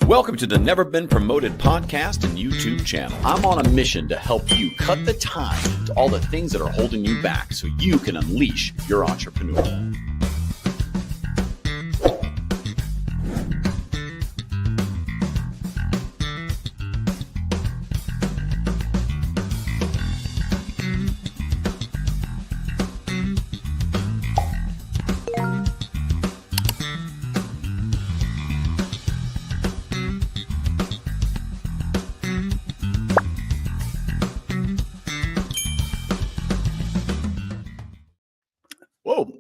Welcome to the Never Been Promoted podcast and YouTube channel. I'm on a mission to help you cut the time to all the things that are holding you back so you can unleash your entrepreneur. Whoa,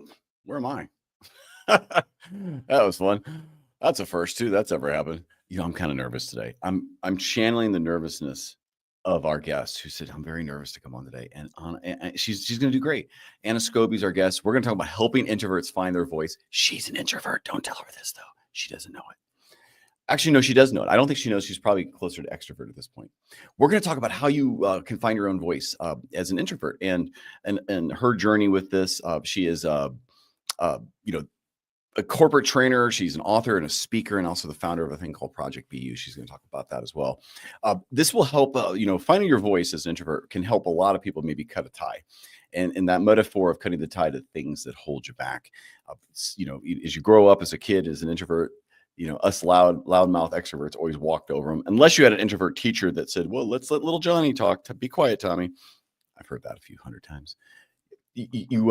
where am I? That was fun. That's a first too. That's ever happened. I'm kind of nervous today. I'm channeling the nervousness of our guest who said, I'm very nervous to come on today. And she's going to do great. Anna Scoby's our guest. We're going to talk about helping introverts find their voice. She's an introvert. Don't tell her this though. She doesn't know it. Actually, no, she does know it. I don't think she knows. She's probably closer to extrovert at this point. We're going to talk about how you can find your own voice as an introvert and her journey with this. She is, a corporate trainer. She's an author and a speaker, and also the founder of a thing called Project BU. She's going to talk about that as well. This will help. Finding your voice as an introvert can help a lot of people maybe cut a tie. And that metaphor of cutting the tie to things that hold you back. As you grow up as a kid, as an introvert, us loudmouth extroverts always walked over them. Unless you had an introvert teacher that said, well, let's let little Johnny talk. Be quiet, Tommy. I've heard that a few hundred times. You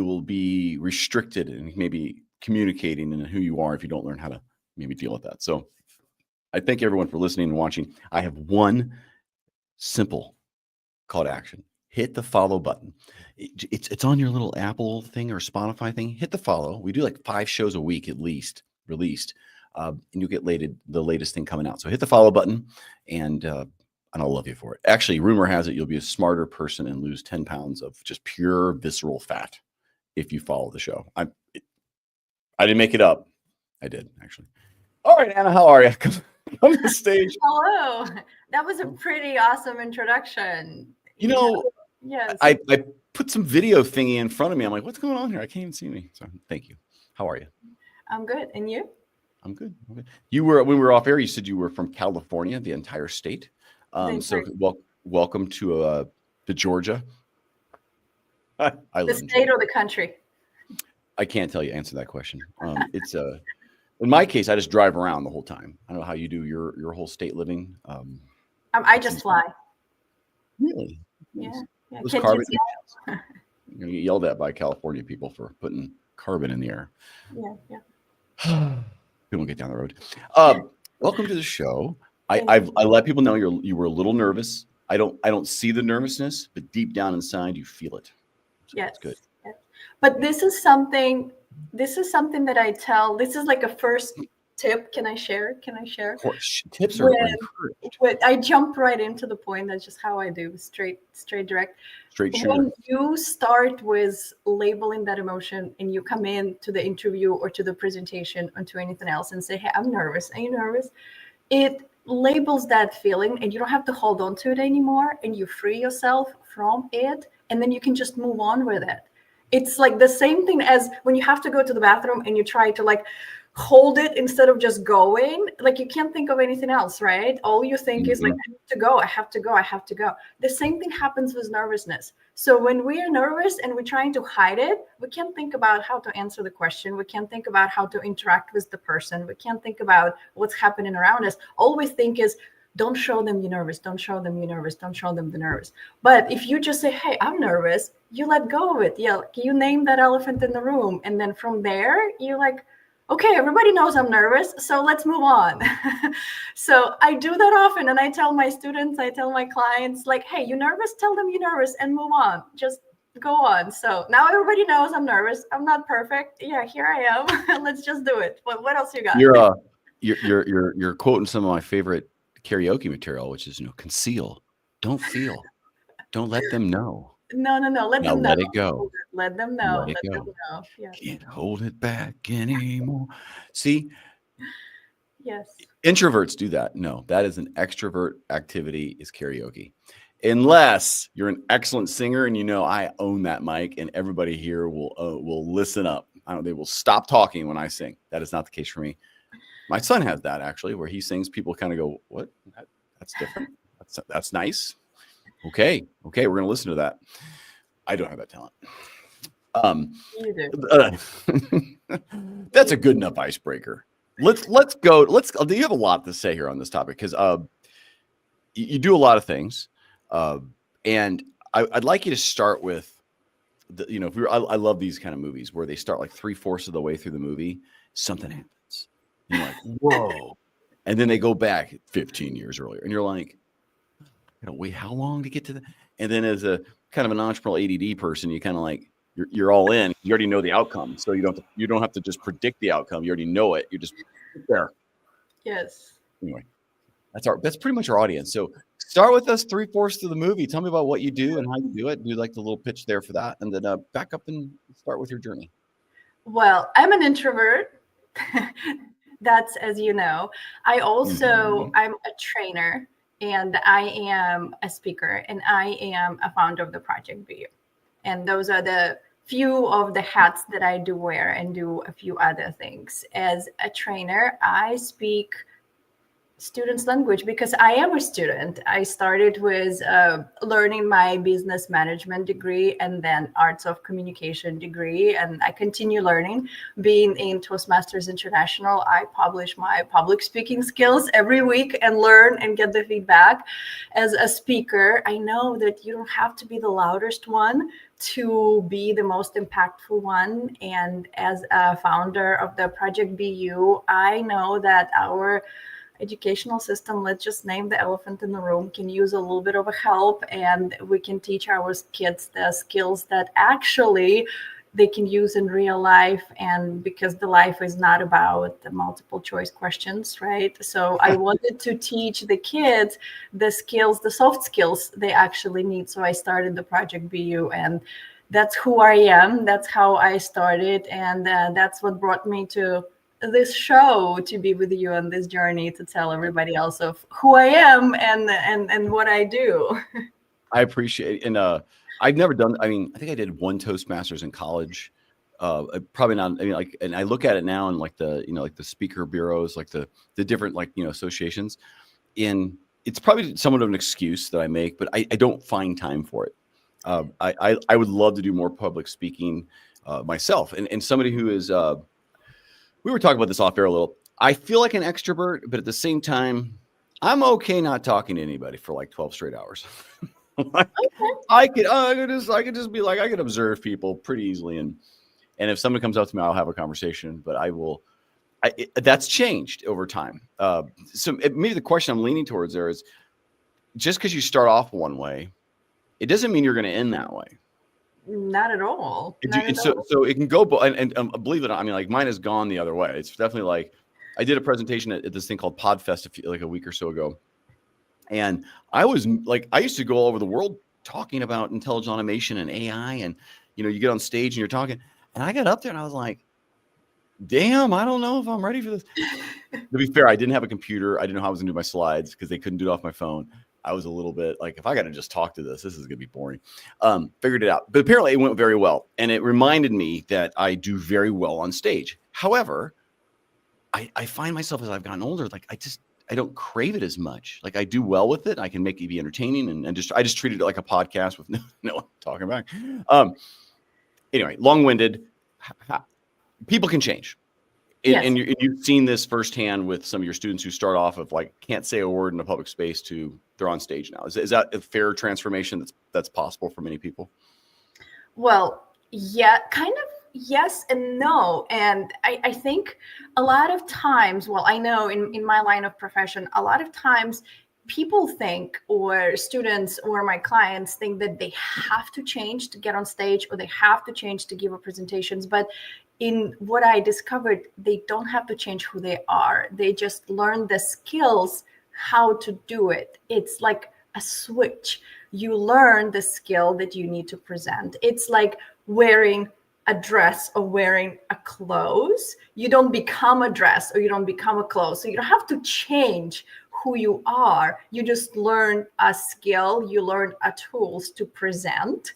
will be restricted in maybe communicating and who you are if you don't learn how to maybe deal with that. So I thank everyone for listening and watching. I have one simple call to action. Hit the follow button. It's on your little Apple thing or Spotify thing. Hit the follow. We do like 5 shows a week at least released, and you'll get the latest thing coming out. So hit the follow button, and I'll love you for it. Actually, rumor has it you'll be a smarter person and lose 10 pounds of just pure visceral fat if you follow the show. I didn't make it up. I did, actually. All right, Anna, how are you? Come to the stage. Hello. That was a pretty awesome introduction. Yes. I put some video thingy in front of me. I'm like, what's going on here? I can't even see me. So thank you. How are you? I'm good. And you? I'm good. Okay. When we were off air, you said you were from California, the entire state. Welcome to Georgia. I the state or the country? I can't tell you. Answer that question. It's in my case, I just drive around the whole time. I don't know how you do your whole state living. I just fly. Really? Yeah. Those carbon. You get yelled at by California people for putting carbon in the air. Yeah. We won't get down the road. Welcome to the show. I let people know you were a little nervous. I don't see the nervousness, but deep down inside you feel it. So yes. That's good. Yes. But this is something that I tell. This is like a first tip. Can I share? Of course. Tips are encouraged. I jump right into the point. That's just how I do. Straight direct. Straight shooter. When you start with labeling that emotion and you come in to the interview or to the presentation or to anything else and say, hey, I'm nervous. Are you nervous? It labels that feeling and you don't have to hold on to it anymore, and you free yourself from it, and then you can just move on with it. It's like the same thing as when you have to go to the bathroom and you try to like hold it instead of just going. Like you can't think of anything else, right? All you think is like, I have to go. The same thing happens with nervousness. So when we are nervous and we're trying to hide it, we can't think about how to answer the question. We can't think about how to interact with the person. We can't think about what's happening around us. All we think is, don't show them you're nervous. Don't show them you're nervous. Don't show them the nervous. But if you just say, hey, I'm nervous, you let go of it. Yeah, you name that elephant in the room. And then from there, you're like, okay, everybody knows I'm nervous, so let's move on. So I do that often, and I tell my students, I tell my clients, like, hey, you nervous? Tell them you're nervous and move on. Just go on. So now everybody knows I'm nervous. I'm not perfect. Yeah, here I am. Let's just do it. What else you got? You're quoting some of my favorite karaoke material, which is conceal, don't feel, don't let them know. No. Let them know. Let it go. Let them know. Let them know. Yeah. Can't hold it back anymore. See? Yes. Introverts do that. No, that is an extrovert activity, is karaoke. Unless you're an excellent singer and I own that mic and everybody here will listen up. They will stop talking when I sing. That is not the case for me. My son has that actually, where he sings, people kind of go, what? That's different. That's nice. Okay. We're going to listen to that. I don't have that talent. You do. That's a good enough icebreaker. Let's go. You have a lot to say here on this topic because you do a lot of things, and I'd like you to start with I love these kind of movies where they start like 3/4 of the way through the movie, something happens. You're like, whoa, and then they go back 15 years earlier, and you're like, wait, how long to get to that? And then as a kind of an entrepreneurial ADD person, you kind of like you're all in. You already know the outcome, so you don't have to just predict the outcome. You already know it. You're just there. Yes. Anyway, that's pretty much our audience. So start with us 3/4 of the movie. Tell me about what you do and how you do it. Do like the little pitch there for that, and then back up and start with your journey. Well, I'm an introvert. That's, as you know. I also I'm a trainer, and I am a speaker, and I am a founder of the Project BU. And those are the few of the hats that I do wear, and do a few other things. As a trainer, I speak students' language because I am a student. I started with learning my business management degree and then arts of communication degree, and I continue learning. Being in Toastmasters International, I publish my public speaking skills every week and learn and get the feedback. As a speaker, I know that you don't have to be the loudest one to be the most impactful one. And as a founder of the Project BU, I know that our educational system, let's just name the elephant in the room, can use a little bit of a help, and we can teach our kids the skills that actually they can use in real life. And because the life is not about the multiple choice questions, right? So I wanted to teach the kids the skills, the soft skills they actually need. So I started the Project BU, and that's who I am. That's how I started. And that's what brought me to this show, to be with you on this journey, to tell everybody else of who I am and what I do. I appreciate it. And I've never done, I think I did one Toastmasters in college. Probably not, and I look at it now and like the speaker bureaus, like the different associations, and it's probably somewhat of an excuse that I make, but I don't find time for it. I would love to do more public speaking myself, and somebody who is, we were talking about this off air a little. I feel like an extrovert, but at the same time, I'm okay not talking to anybody for like 12 straight hours. I could just be like, I could observe people pretty easily, and if somebody comes up to me, I'll have a conversation. But that's changed over time. So maybe the question I'm leaning towards there is, just because you start off one way, it doesn't mean you're going to end that way. Not at all. So it can go, and believe it or not, like mine has gone the other way. It's definitely like, I did a presentation at this thing called Podfest a week or so ago. And I used to go all over the world talking about intelligent automation and AI, and you get on stage and you're talking, and I got up there and I was like, damn, I don't know if I'm ready for this. To be fair, I didn't have a computer. I didn't know how I was gonna do my slides because they couldn't do it off my phone. I was a little bit like, if I got to just talk to this is going to be boring. Figured it out. But apparently it went very well. And it reminded me that I do very well on stage. However, I find myself as I've gotten older, like I don't crave it as much. Like I do well with it. I can make it be entertaining, and I just treated it like a podcast with no one talking back. Anyway, long-winded. People can change. Yes. And you've seen this firsthand with some of your students who start off of like can't say a word in a public space to they're on stage now. Is that a fair transformation that's possible for many people? Well, yeah, kind of yes and no. And I think a lot of times, well, I know in my line of profession, a lot of times people think, or students or my clients think, that they have to change to get on stage, or they have to change to give a presentations. But in what I discovered, they don't have to change who they are. They just learn the skills, how to do it. It's like a switch. You learn the skill that you need to present. It's like wearing a dress or wearing a clothes. You don't become a dress or you don't become a clothes. So you don't have to change who you are. You just learn a skill. You learn a tools to present.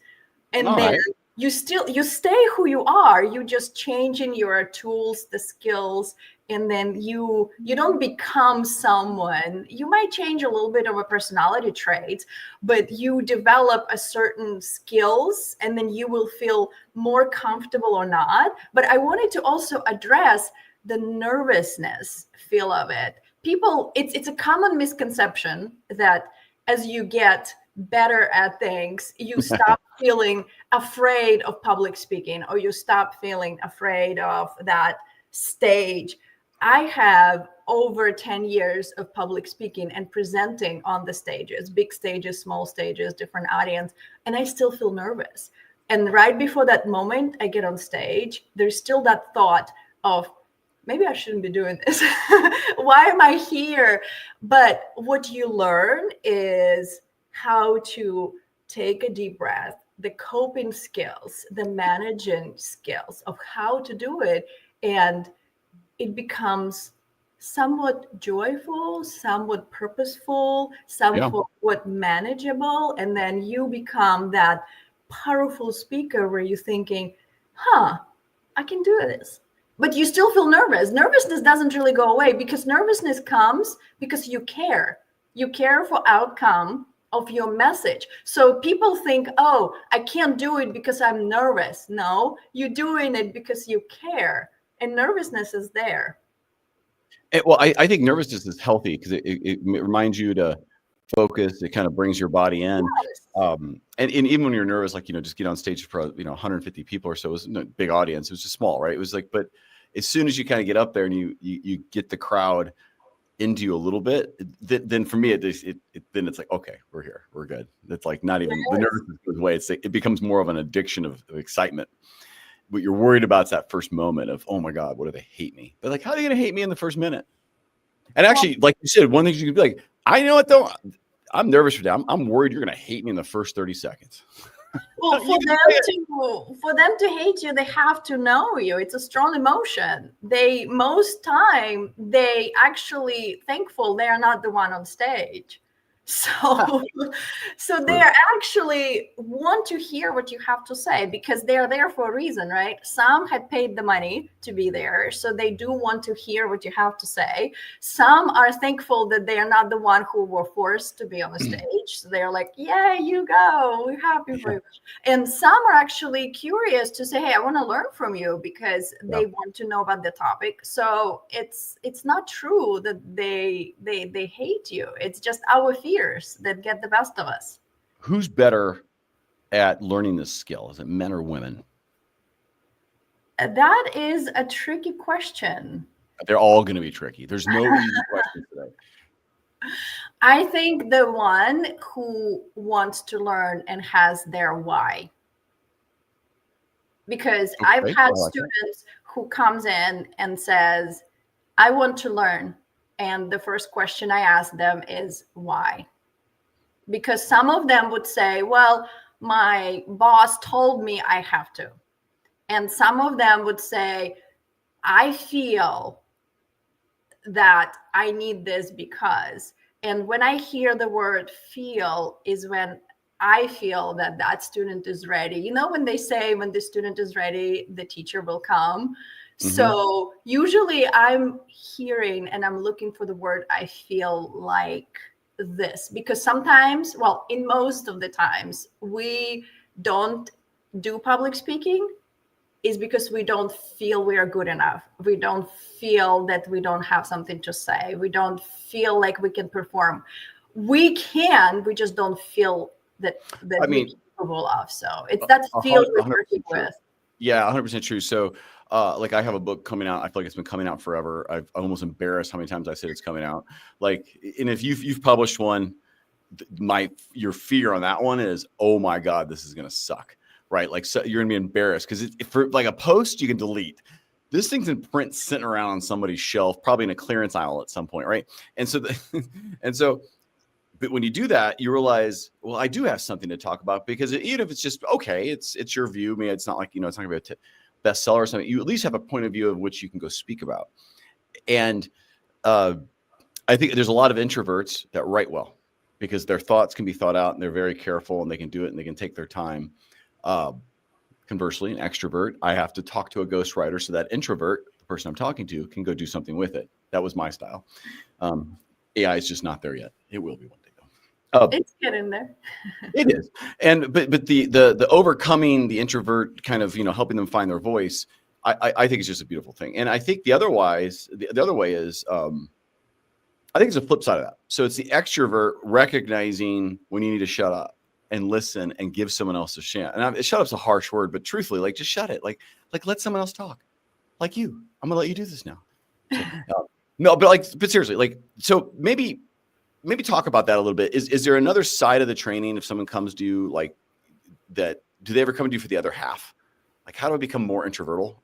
And all then right. you stay who you are. You just change in your tools, the skills, and then you don't become someone. You might change a little bit of a personality trait, but you develop a certain skills, and then you will feel more comfortable or not. But I wanted to also address the nervousness feel of it. People, it's a common misconception that as you get better at things, you stop feeling afraid of public speaking, or you stop feeling afraid of that stage. I have over 10 years of public speaking and presenting on the stages, big stages, small stages, different audience, and I still feel nervous. And right before that moment I get on stage, there's still that thought of, maybe I shouldn't be doing this. Why am I here? But what you learn is how to take a deep breath, the coping skills, the managing skills of how to do it. And it becomes somewhat joyful, somewhat purposeful, somewhat manageable. And then you become that powerful speaker where you're thinking, I can do this. But you still feel nervous. Nervousness doesn't really go away, because nervousness comes because you care. You care for outcome of your message. So people think, oh, I can't do it because I'm nervous. No, you're doing it because you care. And nervousness is there. Well, I think nervousness is healthy because it reminds you to focus. It kind of brings your body in. Yes. And even when you're nervous, like, just get on stage for, 150 people or so. It wasn't a big audience. It was just small, right? It was like, but as soon as you kind of get up there and you get the crowd into you a little bit, then for me, then it's like, okay, we're here, we're good. It's like not even the nervousness goes away. It becomes more of an addiction of excitement. What you're worried about is that first moment of, oh my God, what do they hate me? They're like, how are they going to hate me in the first minute? And actually, like you said, one thing you could be like, I know what though, I'm nervous for that. I'm worried you're going to hate me in the first 30 seconds. Well, for them to hate you, they have to know you. It's a strong emotion. Most time they actually thankful they are not the one on stage. So they are actually want to hear what you have to say, because they are there for a reason, right? Some had paid the money to be there, so they do want to hear what you have to say. Some are thankful that they are not the one who were forced to be on the stage. So they're like, yeah, you go, we're happy for you. And some are actually curious to say, hey, I want to learn from you, because they want to know about the topic. So it's not true that they hate you. It's just our fears that get the best of us. Who's better at learning this skill? Is it men or women? That is a tricky question. They're all going to be tricky. There's no easy question today. I think the one who wants to learn and has their why. Because I've had students who comes in and says, I want to learn. And the first question I ask them is why? Because some of them would say, well, my boss told me I have to. And some of them would say, I feel that I need this because. And when I hear the word feel is when I feel that that student is ready. When they say when the student is ready, the teacher will come. Mm-hmm. So usually I'm hearing and I'm looking for the word I feel like this, because sometimes, well, in most of the times, we don't do public speaking is because we don't feel we are good enough. We don't feel that we don't have something to say. We don't feel like we can perform. We can, we just don't feel that we're capable of. So it's that feel we're working with. Yeah, 100% true. So like I have a book coming out. I feel like it's been coming out forever. I'm almost embarrassed how many times I said it's coming out. Like, and if you've published one, your fear on that one is, oh my God, this is going to suck. Right. Like, so you're gonna be embarrassed because for like a post you can delete. This thing's in print sitting around on somebody's shelf, probably in a clearance aisle at some point. Right. And so, but when you do that, you realize, well, I do have something to talk about, because even if it's just, okay, it's your view. Maybe it's not like, it's not gonna be a bestseller or something. You at least have a point of view of which you can go speak about. And I think there's a lot of introverts that write well because their thoughts can be thought out and they're very careful and they can do it and they can take their time. Conversely, an extrovert, I have to talk to a ghostwriter. So that introvert, the person I'm talking to can go do something with it. That was my style. AI is just not there yet. It will be one day though. It's getting there. It is. And but the overcoming the introvert, kind of, helping them find their voice, I think it's just a beautiful thing. And I think the other way is, I think it's a flip side of that. So it's the extrovert recognizing when you need to shut up and listen and give someone else a chance. And shut up's a harsh word, but truthfully, like, just shut it. Like let someone else talk. Like you. I'm gonna let you do this now. So, no, but seriously, so maybe talk about that a little bit. Is there another side of the training if someone comes to you like that? Do they ever come to you for the other half? Like, how do I become more introvertal?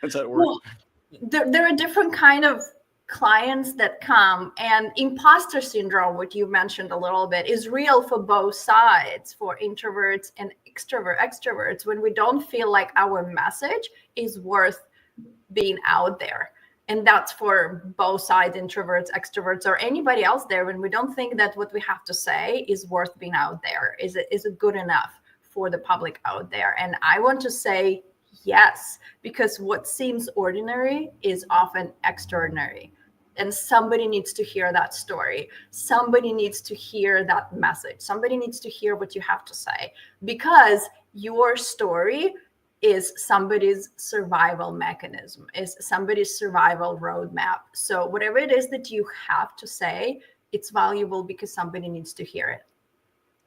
Does that work? Well, there are different kind of clients that come, and imposter syndrome, what you mentioned a little bit, is real for both sides, for introverts and extroverts, when we don't feel like our message is worth being out there. And that's for both sides, introverts, extroverts, or anybody else there, when we don't think that what we have to say is worth being out there. Is it good enough for the public out there? And I want to say yes, because what seems ordinary is often extraordinary. And somebody needs to hear that story. Somebody needs to hear that message. Somebody needs to hear what you have to say, because your story is somebody's survival mechanism, is somebody's survival roadmap. So whatever it is that you have to say, it's valuable because somebody needs to hear it.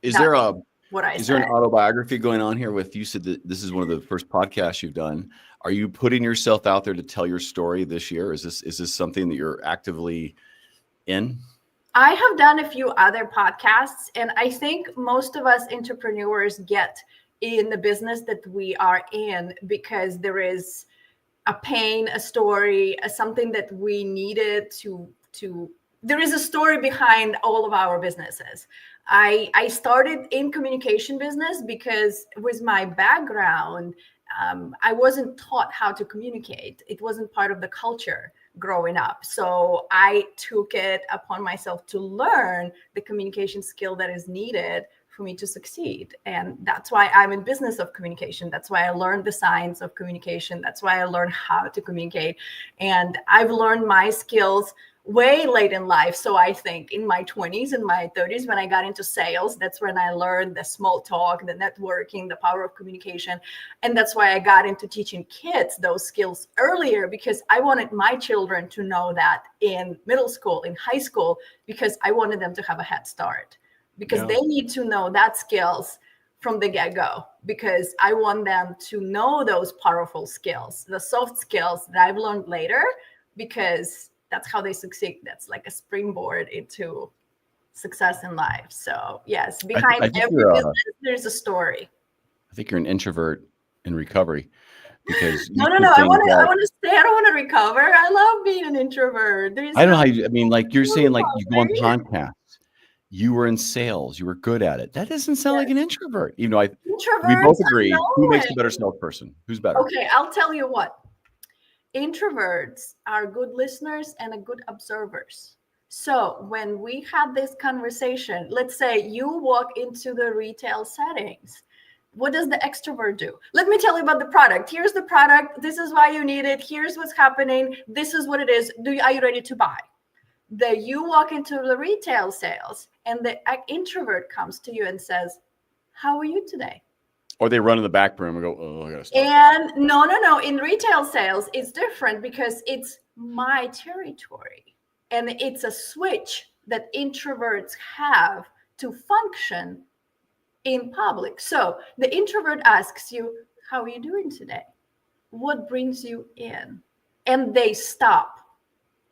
Is there an autobiography going on here with, you said that this is one of the first podcasts you've done. Are you putting yourself out there to tell your story this year? Is this something that you're actively in? I have done a few other podcasts, and I think most of us entrepreneurs get in the business that we are in because there is a pain, a story, something that we needed to there is a story behind all of our businesses. I started in communication business because with my background, I wasn't taught how to communicate. It wasn't part of the culture growing up. So I took it upon myself to learn the communication skill that is needed for me to succeed. And that's why I'm in business of communication. That's why I learned the science of communication. That's why I learned how to communicate. And I've learned my skills way late in life. So I think in my 20s and my 30s, when I got into sales, that's when I learned the small talk, the networking, the power of communication. And that's why I got into teaching kids those skills earlier, because I wanted my children to know that in middle school, in high school, because I wanted them to have a head start, because they need to know that skills from the get-go, because I want them to know those powerful skills, the soft skills that I've learned later, because that's how they succeed. That's like a springboard into success in life. So yes, behind every business, there's a story. I think you're an introvert in recovery, because no. I want to stay. I don't want to recover. I love being an introvert. I don't know how you. I mean, like you're saying, like you go on podcasts. You were in sales. You were good at it. That doesn't sound like an introvert. Even though we both agree. Who makes the better salesperson? Who's better? Okay, I'll tell you what. Introverts are good listeners and good observers. So when we had this conversation, let's say you walk into the retail settings, what does the extrovert do? Let me tell you about the product. Here's the product. This is why you need it. Here's what's happening. This is what it is. Are you ready to buy? You walk into the retail sales and the introvert comes to you and says, how are you today? Or they run in the back room and go, oh, I gotta stop. And no. In retail sales, it's different because it's my territory. And it's a switch that introverts have to function in public. So the introvert asks you, how are you doing today? What brings you in? And they stop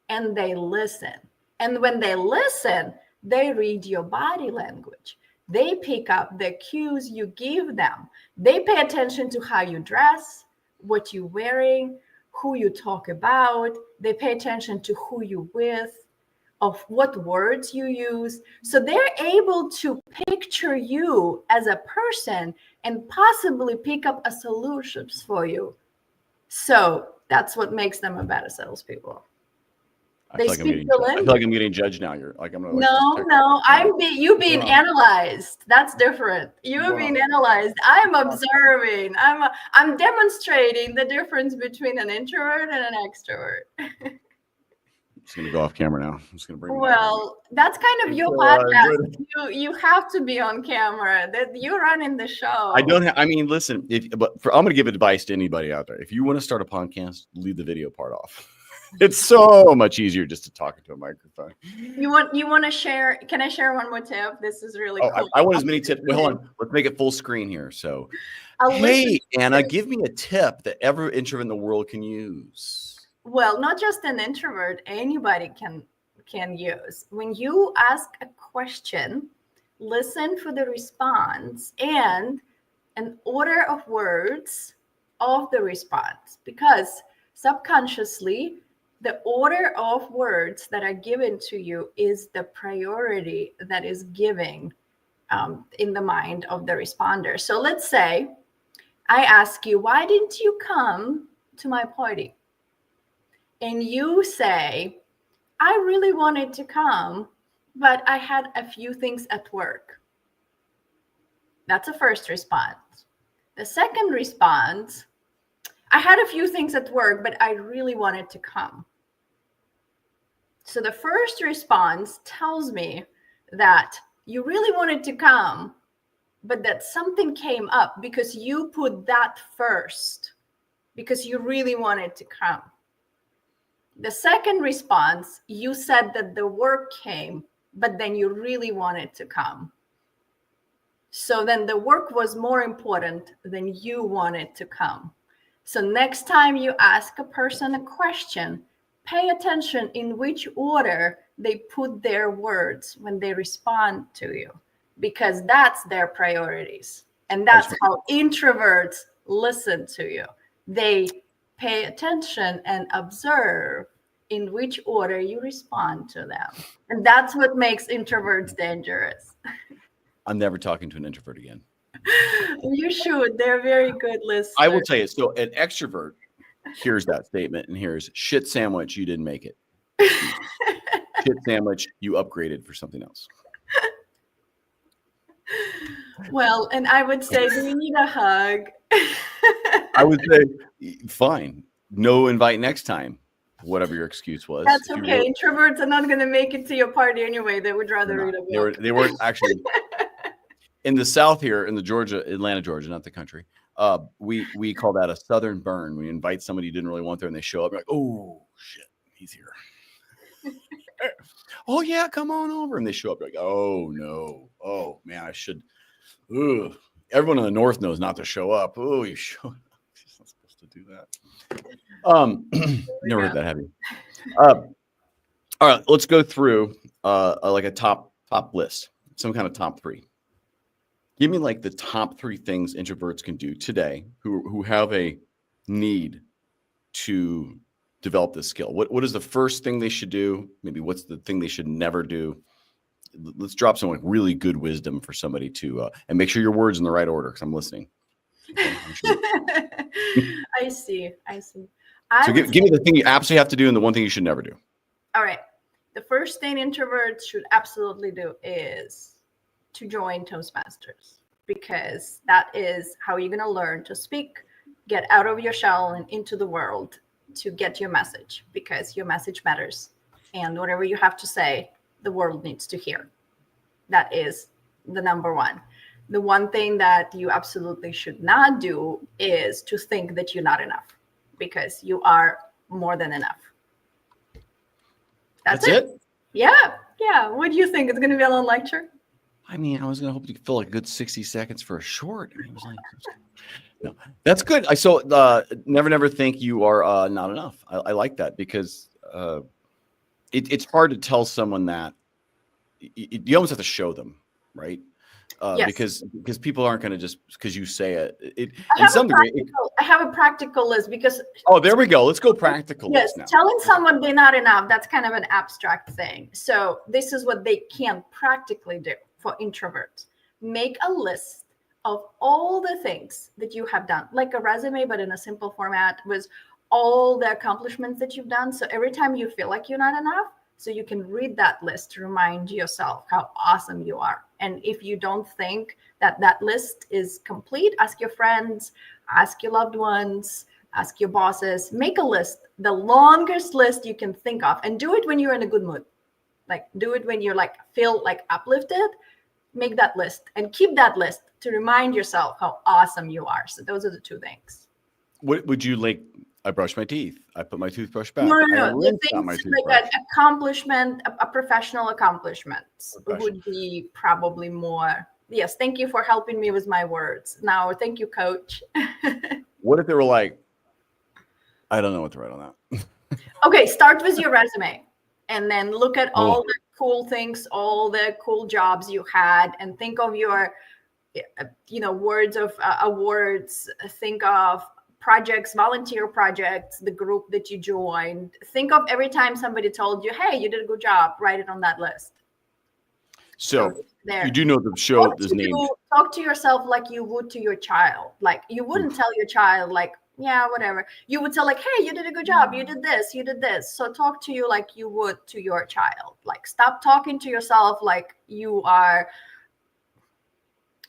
and they listen. And when they listen, they read your body language. They pick up the cues you give them. They pay attention to how you dress, what you're wearing, who you talk about. They pay attention to who you're with, of what words you use. So they're able to picture you as a person and possibly pick up a solutions for you. So that's what makes them a better salespeople. They speak the I feel language. like I'm getting judged now. You're like, I'm gonna like No, you being Wow. analyzed. That's different. You're Wow. being analyzed. I'm observing. I'm demonstrating the difference between an introvert and an extrovert. I'm just gonna go off camera now. I'm just gonna bring. Well, that's kind of your podcast. You have to be on camera. That you're running the show. I don't have. I mean, listen. I'm gonna give advice to anybody out there. If you want to start a podcast, leave the video part off. It's so much easier just to talk into a microphone. You want to share? Can I share one more tip? This is really cool. I want as many tips. Wait, hold on. Let's make it full screen here. So, hey, Anna, give me a tip that every introvert in the world can use. Well, not just an introvert, anybody can use. When you ask a question, listen for the response and an order of words of the response, because subconsciously, the order of words that are given to you is the priority that is given in the mind of the responder. So let's say I ask you, why didn't you come to my party? And you say, I really wanted to come, but I had a few things at work. That's a first response. The second response, I had a few things at work, but I really wanted to come. So the first response tells me that you really wanted to come, but that something came up because you put that first, because you really wanted to come. The second response, you said that the work came, but then you really wanted to come. So then the work was more important than you wanted to come. So next time you ask a person a question, pay attention in which order they put their words when they respond to you, because that's their priorities. And that's how introverts listen to you. They pay attention and observe in which order you respond to them. And that's what makes introverts dangerous. I'm never talking to an introvert again. You should. They're very good listeners. I will tell you. So an extrovert hears that statement and hears, shit sandwich, you didn't make it. Shit sandwich, you upgraded for something else. Well, and I would say, do you need a hug? I would say, fine. No invite next time. Whatever your excuse was. That's okay. Introverts are not going to make it to your party anyway. They would rather read a book. They weren't actually in the South here, in the Atlanta, Georgia, not the country. We call that a Southern burn. We invite somebody who didn't really want there, and they show up. We're like, oh shit, he's here. Oh yeah, come on over. And they show up. Like, oh no, oh man, I should. Ugh. Everyone in the North knows not to show up. Oh, you show up. She's not supposed to do that. Never heard that heavy. All right, let's go through like a top list, some kind of top 3. Give me like the top 3 things introverts can do today who have a need to develop this skill. What is the first thing they should do? Maybe what's the thing they should never do? Let's drop some like really good wisdom for somebody to and make sure your words in the right order, because I'm listening. Okay, I'm sure. I see. So give me the thing you absolutely have to do and the one thing you should never do. All right. The first thing introverts should absolutely do is to join Toastmasters, because that is how you're going to learn to speak, get out of your shell and into the world to get your message, because your message matters. And whatever you have to say, the world needs to hear. That is the number one. The one thing that you absolutely should not do is to think that you're not enough, because you are more than enough. That's it. Yeah. What do you think? It's going to be a long lecture? I mean, I was going to hope you could fill like a good 60 seconds for a short. I was like, no, that's good. Never think you are not enough. I like that, because it's hard to tell someone that. You almost have to show them, right? Yes. Because people aren't going to just because you say it. I have a practical list, because. Oh, there we go. Let's go practical. Yes, list now. Telling someone they're not enough, that's kind of an abstract thing. So this is what they can practically do for introverts. Make a list of all the things that you have done, like a resume, but in a simple format, with all the accomplishments that you've done. So every time you feel like you're not enough, so you can read that list to remind yourself how awesome you are. And if you don't think that that list is complete, ask your friends, ask your loved ones, ask your bosses, make a list, the longest list you can think of, and do it when you're in a good mood. Like do it when you're like feel like uplifted. Make that list and keep that list to remind yourself how awesome you are. So those are the two things. What would you like? I brush my teeth. I put my toothbrush back. No. I The rinsed out things my like toothbrush. an accomplishment, a professional accomplishment would be probably more. Yes, thank you for helping me with my words. Now, thank you, coach. What if they were like, I don't know what to write on that. Okay, start with your resume and then look at all Oh. the cool things, all the cool jobs you had, and think of your, words of awards. Think of projects, volunteer projects, the group that you joined. Think of every time somebody told you, hey, you did a good job, write it on that list. So there. you do know the show is named. Talk to yourself like you would to your child. Like you wouldn't tell your child, like, yeah, whatever. You would tell like, hey, you did a good job. You did this, you did this. So talk to you like you would to your child. Like stop talking to yourself like you are,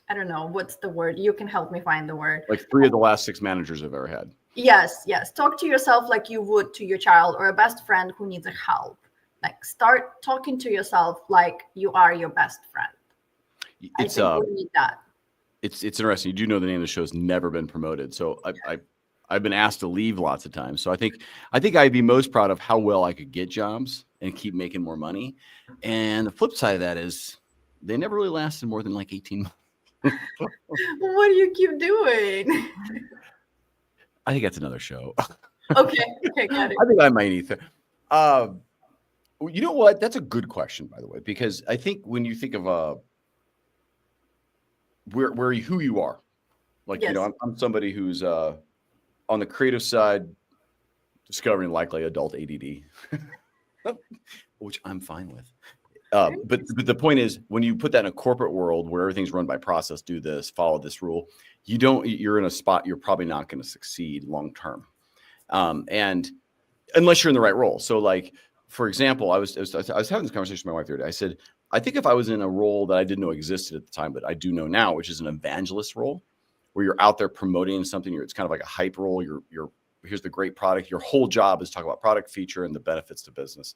I don't know, what's the word? You can help me find the word. Like 3 of the last 6 managers I've ever had. Yes. Talk to yourself like you would to your child or a best friend who needs a help. Like start talking to yourself like you are your best friend. It's I think we need that. It's interesting. You do know the name of the show has never been promoted. So I've been asked to leave lots of times. So I think I'd be most proud of how well I could get jobs and keep making more money. And the flip side of that is they never really lasted more than like 18 months. What do you keep doing? I think that's another show. Okay, got it. I think I might need to. You know what? That's a good question, by the way, because I think when you think of who you are, like Yes. I'm somebody who's on the creative side, discovering likely adult ADD, which I'm fine with. But the point is, when you put that in a corporate world where everything's run by process, do this, follow this rule, you're in a spot you're probably not going to succeed long term, and unless you're in the right role. So, like for example, I was having this conversation with my wife the other day. I said, I think if I was in a role that I didn't know existed at the time, but I do know now, which is an evangelist role, where you're out there promoting something, it's kind of like a hype role. Here's the great product. Your whole job is talk about product, feature, and the benefits to business.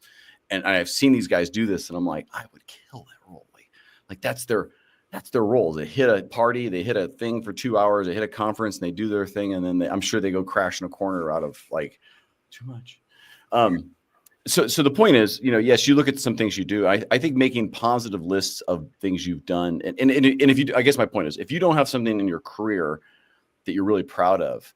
And I've seen these guys do this, and I'm like, I would kill that role. Like that's their role. They hit a party, they hit a thing for 2 hours, they hit a conference, and they do their thing, and then I'm sure they go crash in a corner out of like too much. So the point is, yes, you look at some things you do. I think making positive lists of things you've done, and if you, I guess my point is, if you don't have something in your career that you're really proud of,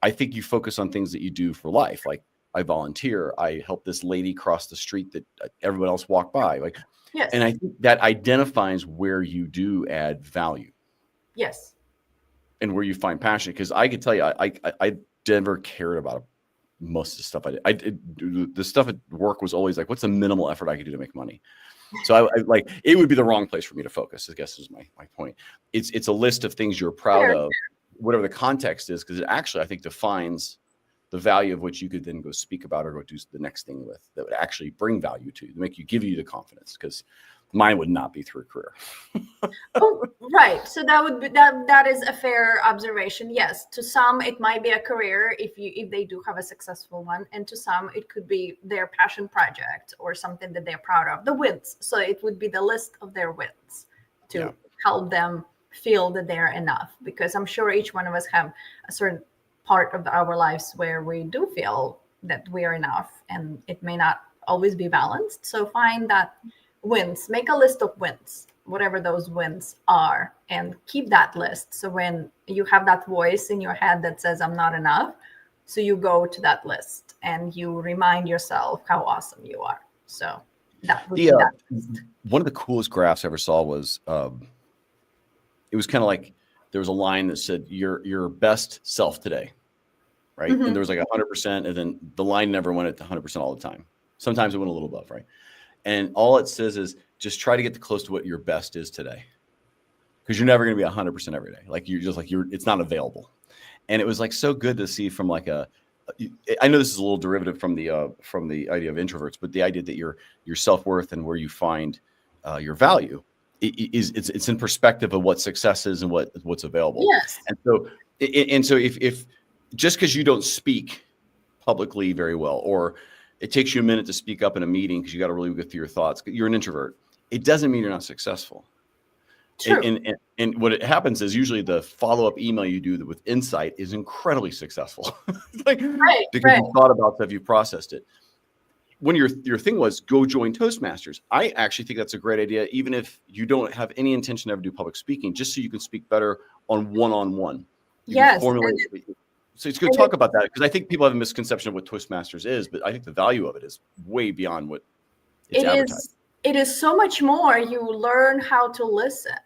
I think you focus on things that you do for life. Like I volunteer, I help this lady cross the street that everyone else walked by. Like, yes. And I think that identifies where you do add value. Yes. And where you find passion. Because I could tell you, I never cared about most of the stuff I did. The stuff at work was always like, what's the minimal effort I could do to make money? So I like, it would be the wrong place for me to focus, I guess is my point. It's a list of things you're proud of, whatever the context is, because it actually, I think, defines the value of which you could then go speak about or go do the next thing with that would actually bring value to you, give you the confidence, because mine would not be through a career. Oh, right. So that would be that is a fair observation. Yes. To some, it might be a career if they do have a successful one. And to some, it could be their passion project or something that they're proud of, the wins. So it would be the list of their wins to help them feel that they're enough, because I'm sure each one of us have a certain part of our lives where we do feel that we are enough, and it may not always be balanced. So find that wins, make a list of wins, whatever those wins are, and keep that list. So when you have that voice in your head that says I'm not enough, so you go to that list and you remind yourself how awesome you are. So that would be that list. One of the coolest graphs I ever saw was it was kind of like there was a line that said your best self today, right? Mm-hmm. And there was like 100%, and then the line never went at 100% all the time. Sometimes it went a little above, right? And all it says is just try to get close to what your best is today, because you're never going to be 100% every day. Like it's not available. And it was like so good to see from like a I know this is a little derivative from the idea of introverts, but the idea that your self-worth and where you find your value it's in perspective of what success is and what's available. Yes. And so if just because you don't speak publicly very well, or it takes you a minute to speak up in a meeting because you got to really go through your thoughts, you're an introvert, it doesn't mean you're not successful. True. And what happens is usually the follow-up email you do with insight is incredibly successful. Like, because you thought about stuff, you processed it. When your thing was go join Toastmasters, I actually think that's a great idea, even if you don't have any intention to ever do public speaking, just so you can speak better on one-on-one. Yes. So it's good to talk about that, because I think people have a misconception of what Toastmasters is, but I think the value of it is way beyond what it's advertised. It is so much more. You learn how to listen.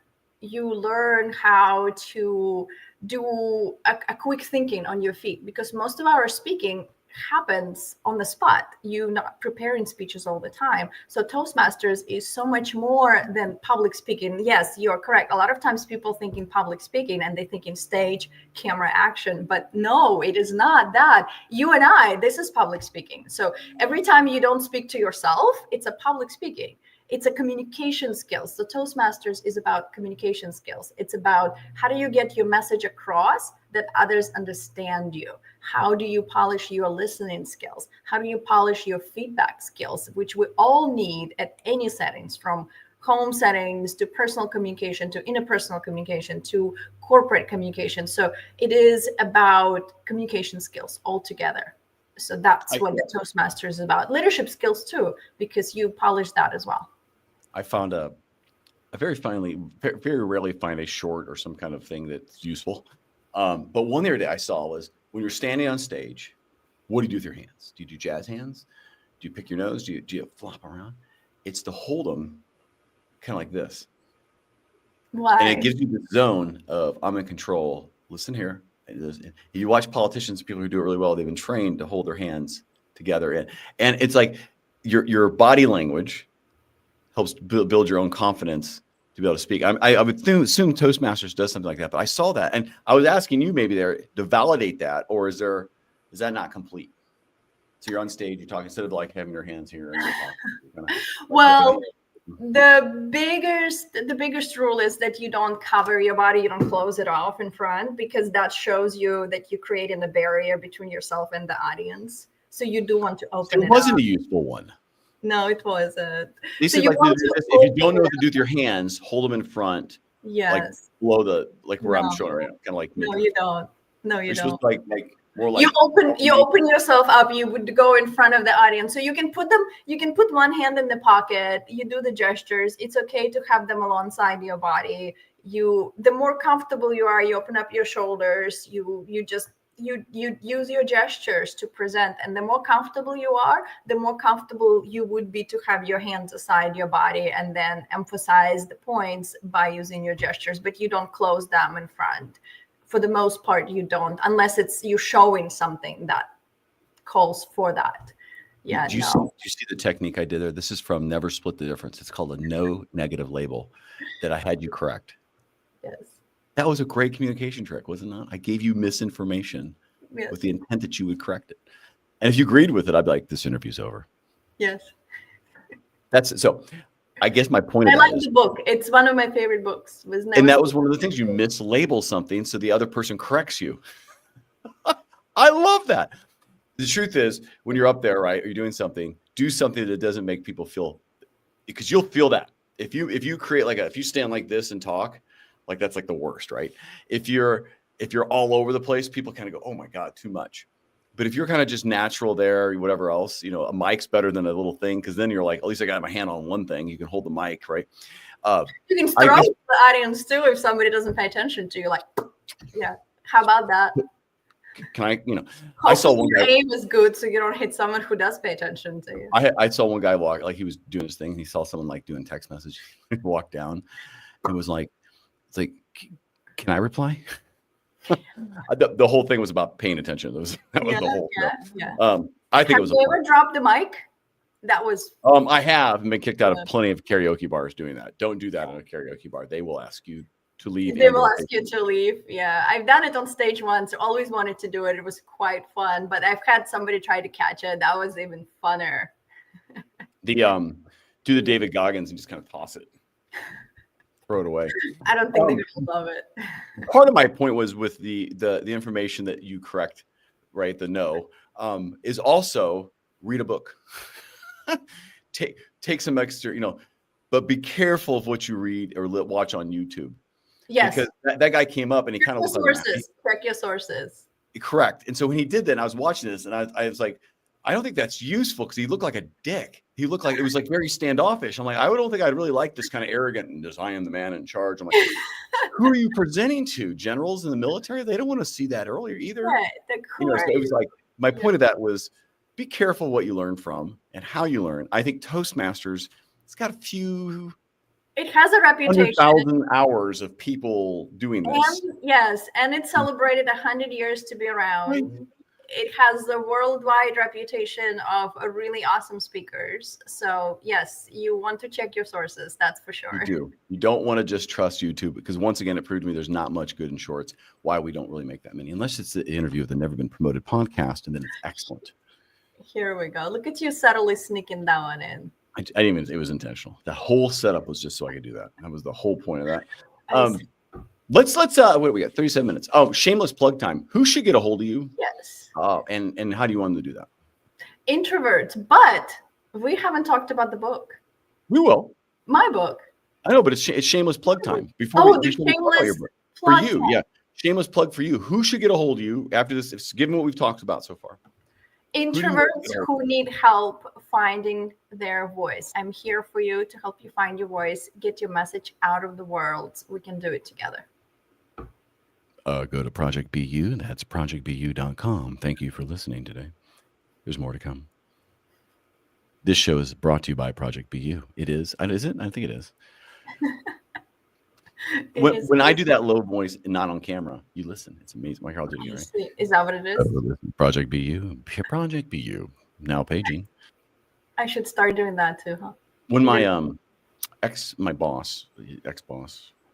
You learn how to do a quick thinking on your feet, because most of our speaking happens on the spot. You're not preparing speeches all the time. So Toastmasters is so much more than public speaking. Yes, you're correct. A lot of times people think in public speaking and they think in stage, camera, action, but no, it is not that. You and I, this is public speaking. So every time you don't speak to yourself, it's a public speaking. It's a communication skills. So Toastmasters is about communication skills. It's about how do you get your message across that others understand you? How do you polish your listening skills? How do you polish your feedback skills, which we all need at any settings, from home settings to personal communication to interpersonal communication to corporate communication. So it is about communication skills altogether. So that's what the Toastmasters is about. Leadership skills too, because you polish that as well. I found I very rarely find a short or some kind of thing that's useful. But one the other day I saw was, when you're standing on stage, what do you do with your hands? Do you do jazz hands? Do you pick your nose? Do you flop around? It's to hold them kind of like this. Why? And it gives you the zone of, I'm in control. Listen here. You watch politicians, people who do it really well, they've been trained to hold their hands together. And it's like your body language helps build your own confidence to be able to speak. I would assume Toastmasters does something like that, but I saw that, and I was asking you maybe there to validate that, or is that not complete? So you're on stage, you're talking, instead of like having your hands here. And you're talking, well, the biggest rule is that you don't cover your body, you don't close it off in front, because that shows you that you're creating a barrier between yourself and the audience. So you do want to open it up. It wasn't a useful one. No, it wasn't. This is like if you don't know what to do with your hands, hold them in front. Yes. Like below where I'm showing right now, kind of like. No, you don't. No, you don't. Like more like. You open yourself up. You would go in front of the audience, so you can put one hand in the pocket. You do the gestures. It's okay to have them alongside your body. The more comfortable you are, you open up your shoulders. You use your gestures to present, and the more comfortable you are, the more comfortable you would be to have your hands aside your body and then emphasize the points by using your gestures, but you don't close them in front. For the most part, you don't, unless it's you showing something that calls for that. Yeah. Do you see the technique I did there? This is from Never Split the Difference. It's called a no negative label that I had you correct. Yes. That was a great communication trick, was it not? I gave you misinformation with the intent that you would correct it. And if you agreed with it, I'd be like, this interview's over. Yes. So I guess my point I like the book. It's one of my favorite books. And that was one of the things, you mislabel something so the other person corrects you. I love that. The truth is, when you're up there, right, or you're doing something, do something that doesn't make people feel, because you'll feel that. If you create if you stand like this and talk, like that's like the worst, right? If you're all over the place, people kind of go, oh my God, too much. But if you're kind of just natural there, or whatever else, a mic's better than a little thing, because then you're like, at least I got my hand on one thing. You can hold the mic, right? You can throw it to the audience too if somebody doesn't pay attention to you. Like, yeah, how about that? Can I, I saw one guy. Your aim is good, so you don't hit someone who does pay attention to you. I saw one guy walk, like he was doing his thing. He saw someone like doing text message. He walked down and was like, it's like, can I reply? The whole thing was about paying attention. That was the whole thing. Yeah. I think Have it was. You ever dropped the mic? That was. I have been kicked out of plenty of karaoke bars doing that. Don't do that in a karaoke bar. They will ask you to leave. They and will or ask you to leave. Yeah, I've done it on stage once. Always wanted to do it. It was quite fun, but I've had somebody try to catch it. That was even funner. the do the David Goggins and just kind of toss it, throw it away. I don't think they're gonna love it. Part of my point was with the information that you correct, right? The no is also read a book. take some extra, but be careful of what you read or watch on YouTube. Yes, because that guy came up and he kind of looked sources. Check your sources. Correct. And so when he did that, and I was watching this, and I was like, I don't think that's useful because he looked like a dick. He looked like it was like very standoffish. I'm like, I don't think I'd really like this kind of arrogant and just I am the man in charge. I'm like, who are you presenting to? Generals in the military? They don't want to see that earlier either. Right, so it was like my point of that was be careful what you learn from and how you learn. I think Toastmasters, it's got a few. It has a reputation. 100,000 hours of people doing this. And yes, and it celebrated 100 years to be around. Right. It has the worldwide reputation of a really awesome speakers. So yes, you want to check your sources. That's for sure. You do. You don't want to just trust YouTube because once again, it proved to me there's not much good in shorts. Why we don't really make that many, unless it's the interview with the Never Been Promoted podcast, and then it's excellent. Here we go. Look at you subtly sneaking that one in. I didn't even, it was intentional. The whole setup was just so I could do that. That was the whole point of that. Let's what do we got? 37 minutes. Oh, shameless plug time. Who should get a hold of you? Yes. And how do you want them to do that? Introverts, but we haven't talked about the book. We will. My book. I know, but it's shameless plug time. The shameless plug for you. Yeah. Shameless plug for you. Who should get a hold of you after this, given what we've talked about so far? Introverts who need help finding their voice. I'm here for you to help you find your voice, get your message out of the world. We can do it together. Go to Project BU. That's projectbu.com. Thank you for listening today. There's more to come. This show is brought to you by Project BU. It is. Is it? I think it is. When I do that low voice, not on camera, you listen. It's amazing. My Carl did it right. Is that what it is? Project BU. Project BU. Now paging. I should start doing that too, huh? When my ex-boss,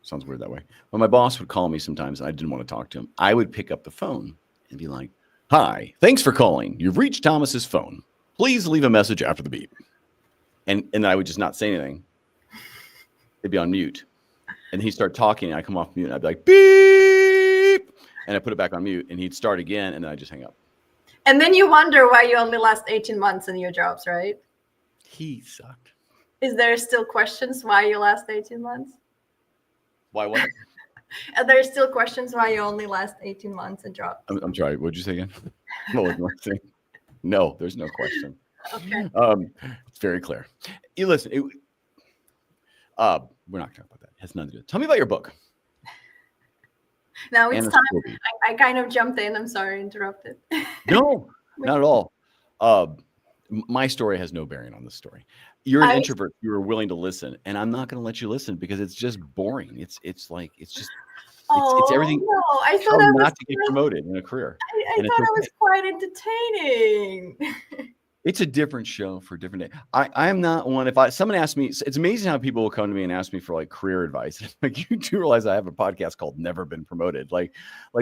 sounds weird that way. When my boss would call me sometimes, I didn't want to talk to him. I would pick up the phone and be like, "Hi, thanks for calling. You've reached Thomas's phone. Please leave a message after the beep." And I would just not say anything. It'd be on mute. And he'd start talking, and I come off mute, and I'd be like, beep, and I put it back on mute, and he'd start again, and then I just hang up. And then you wonder why you only last 18 months in your jobs, right? He sucked. Is there still questions why you last 18 months? Why what? Are there still questions why you only last 18 months in jobs? I'm sorry, what'd you say again? What was I saying? No, there's no question. Okay. It's very clear. You listen, we're not talking about that. It has nothing to do. Tell me about your book. Now it's time. I kind of jumped in. I'm sorry, interrupted. No, not at all. My story has no bearing on this story. You're an introvert. You are willing to listen, and I'm not going to let you listen because it's just boring. It's everything. No, I thought I was not to get promoted in a career. I thought it was quite entertaining. It's a different show for a different day. I am not one. If someone asks me, it's amazing how people will come to me and ask me for like career advice. Like, you do realize I have a podcast called Never Been Promoted. Like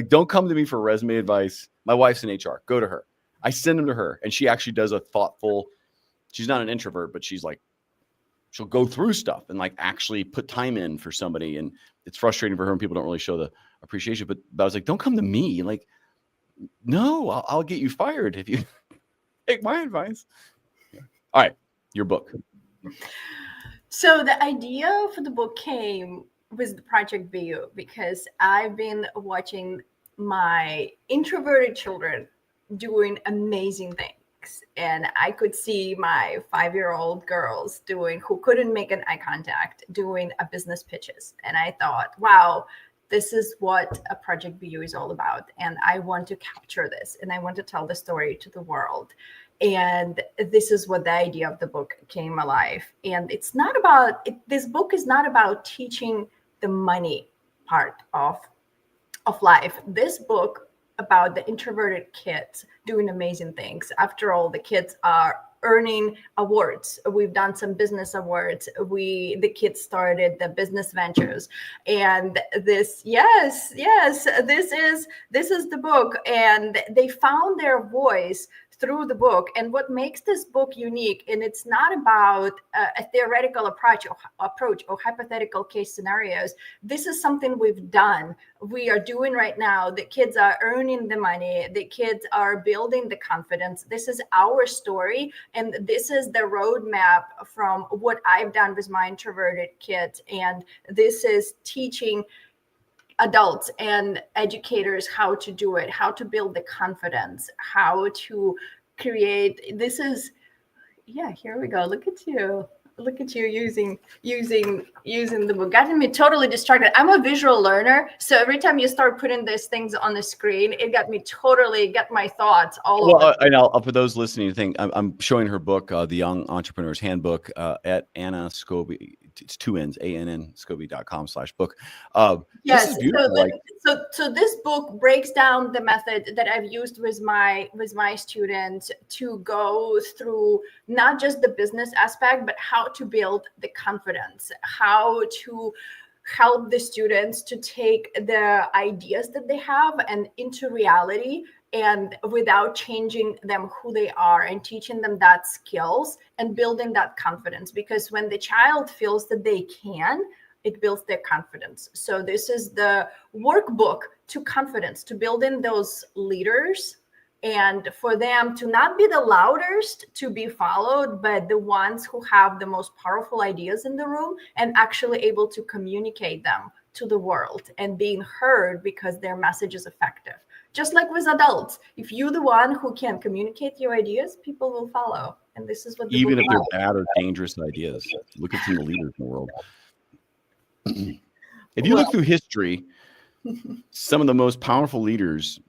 don't come to me for resume advice. My wife's in HR. Go to her. I send them to her, and she actually does a thoughtful. She's not an introvert, but she's like, she'll go through stuff and like actually put time in for somebody. And it's frustrating for her when people don't really show the appreciation. But I was like, don't come to me. Like, no, I'll get you fired if you take my advice. Yeah. All right, your book. So the idea for the book came with the Project BU because I've been watching my introverted children doing amazing things. And I could see my 5-year-old girls who couldn't make an eye contact, doing a business pitches. And I thought, wow, this is what a Project BU is all about. And I want to capture this, and I want to tell the story to the world. And this is what the idea of the book came alive. And it's not about, this book is not about teaching the money part of life. This book about the introverted kids doing amazing things. After all, the kids are earning awards. We've done some business awards. The kids started the business ventures, and this is the book, and they found their voice through the book. And what makes this book unique, and it's not about a theoretical approach or hypothetical case scenarios. This is something we are doing right now. The kids are earning the money, the kids are building the confidence. This is our story, and this is the roadmap from what I've done with my introverted kids. And this is teaching adults and educators how to do it, how to build the confidence, how to create. Here we go. Look at you using the book. Gotten me totally distracted. I'm a visual learner, so every time you start putting these things on the screen, it got my thoughts all over. And I'll for those listening, I'm showing her book, The Young Entrepreneur's Handbook, at Anna Scoby. It's 2 N's, ANN Scoby.com/book. Yes. This is beautiful. So this book breaks down the method that I've used with my students to go through not just the business aspect, but how to build the confidence, how to help the students to take the ideas that they have and into reality, and without changing them who they are, and teaching them that skills and building that confidence. Because when the child feels that they can, it builds their confidence. So this is the workbook to confidence, to building those leaders, and for them to not be the loudest to be followed, but the ones who have the most powerful ideas in the room and actually able to communicate them to the world and being heard because their message is effective. Just like with adults, if you're the one who can communicate your ideas, people will follow. And this is what Even if they're bad or dangerous ideas. Look at some of the leaders in the world. If you look through history, some of the most powerful leaders,